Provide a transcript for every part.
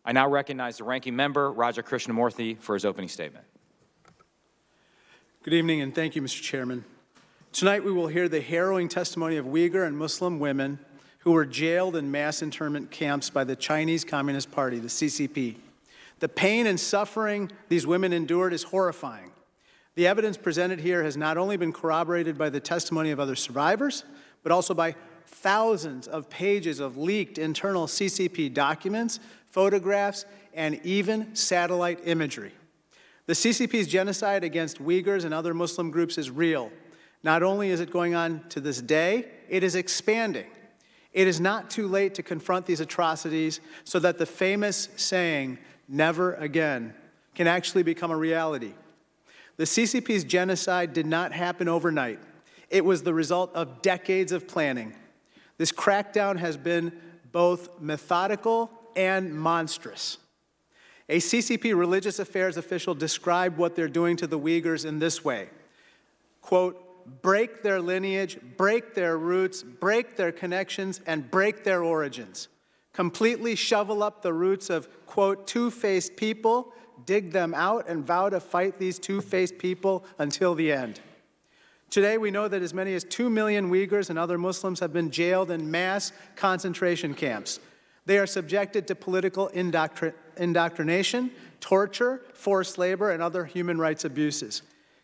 I now recognize the Ranking Member, Raja Krishnamoorthi, for his opening statement. Good evening, and thank you, Mr. Chairman. Tonight we will hear the harrowing testimony of Uyghur and Muslim women who were jailed in mass internment camps by the Chinese Communist Party, the CCP. The pain and suffering these women endured is horrifying. The evidence presented here has not only been corroborated by the testimony of other survivors, but also by thousands of pages of leaked internal CCP documents, photographs, and even satellite imagery. The CCP's genocide against Uyghurs and other Muslim groups is real. Not only is it going on to this day, it is expanding. It is not too late to confront these atrocities so that the famous saying, "never again," can actually become a reality. The CCP's genocide did not happen overnight. It was the result of decades of planning. This crackdown has been both methodical and monstrous. A CCP religious affairs official described what they're doing to the Uyghurs in this way, quote, "break their lineage, break their roots, break their connections, and break their origins. Completely shovel up the roots of, quote, two-faced people, dig them out, and vow to fight these two-faced people until the end." Today, we know that as many as 2 million Uyghurs and other Muslims have been jailed in mass concentration camps. They are subjected to political indoctrination, torture, forced labor, and other human rights abuses.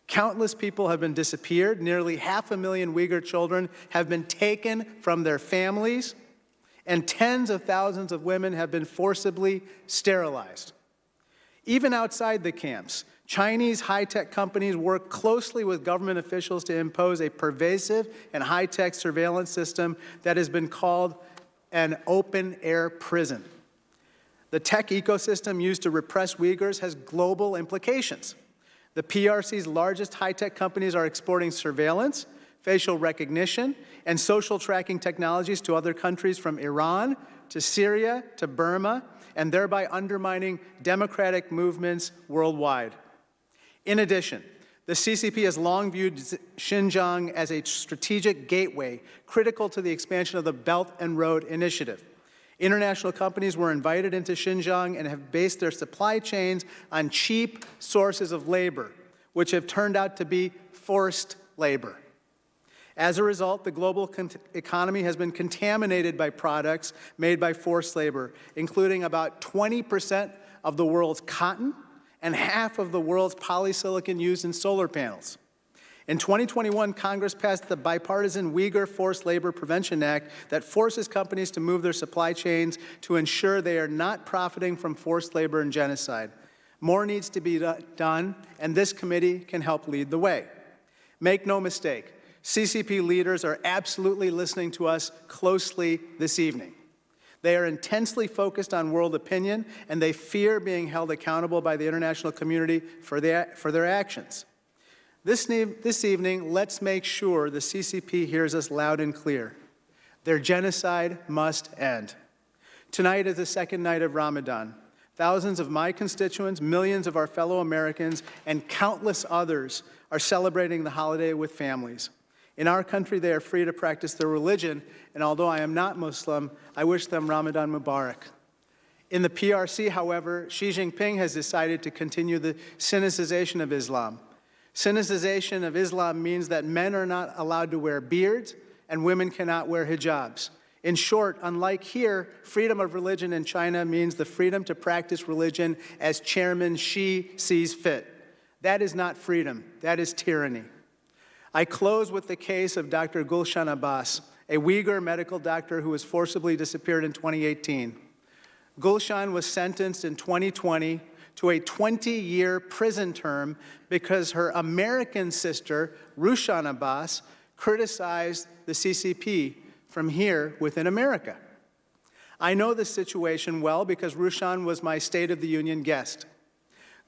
Countless people have been disappeared. Nearly 500,000 Uyghur children have been taken from their families, and tens of thousands of women have been forcibly sterilized. Even outside the camps, Chinese high-tech companies work closely with government officials to impose a pervasive and high-tech surveillance system that has been called an open-air prison. The tech ecosystem used to repress Uyghurs has global implications. The PRC's largest high-tech companies are exporting surveillance, facial recognition, and social tracking technologies to other countries from Iran to Syria to Burma, and thereby undermining democratic movements worldwide. In addition, the CCP has long viewed Xinjiang as a strategic gateway critical to the expansion of the Belt and Road Initiative. International companies were invited into Xinjiang and have based their supply chains on cheap sources of labor, which have turned out to be forced labor. As a result, the global economy has been contaminated by products made by forced labor, including about 20% of the world's cotton and half of the world's polysilicon used in solar panels. In 2021, Congress passed the bipartisan Uyghur Forced Labor Prevention Act that forces companies to move their supply chains to ensure they are not profiting from forced labor and genocide. More needs to be done, and this committee can help lead the way. Make no mistake, CCP leaders are absolutely listening to us closely this evening. They are intensely focused on world opinion, and they fear being held accountable by the international community for their actions. This evening, let's make sure the CCP hears us loud and clear. Their genocide must end. Tonight is the second night of Ramadan. Thousands of my constituents, millions of our fellow Americans, and countless others are celebrating the holiday with families. In our country, they are free to practice their religion, and although I am not Muslim, I wish them Ramadan Mubarak. In the PRC, however, Xi Jinping has decided to continue the sinicization of Islam. Sinicization of Islam means that men are not allowed to wear beards and women cannot wear hijabs. In short, unlike here, freedom of religion in China means the freedom to practice religion as Chairman Xi sees fit. That is not freedom, that is tyranny. I close with the case of Dr. Gulshan Abbas, a Uyghur medical doctor who was forcibly disappeared in 2018. Gulshan was sentenced in 2020 to a 20-year prison term because her American sister, Rushan Abbas, criticized the CCP from here within America. I know this situation well because Rushan was my State of the Union guest.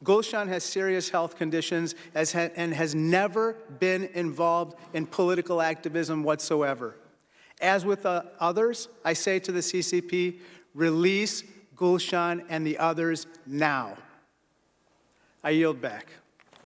Gulshan has serious health conditions and has never been involved in political activism whatsoever. As with others, I say to the CCP, release Gulshan and the others now. I yield back.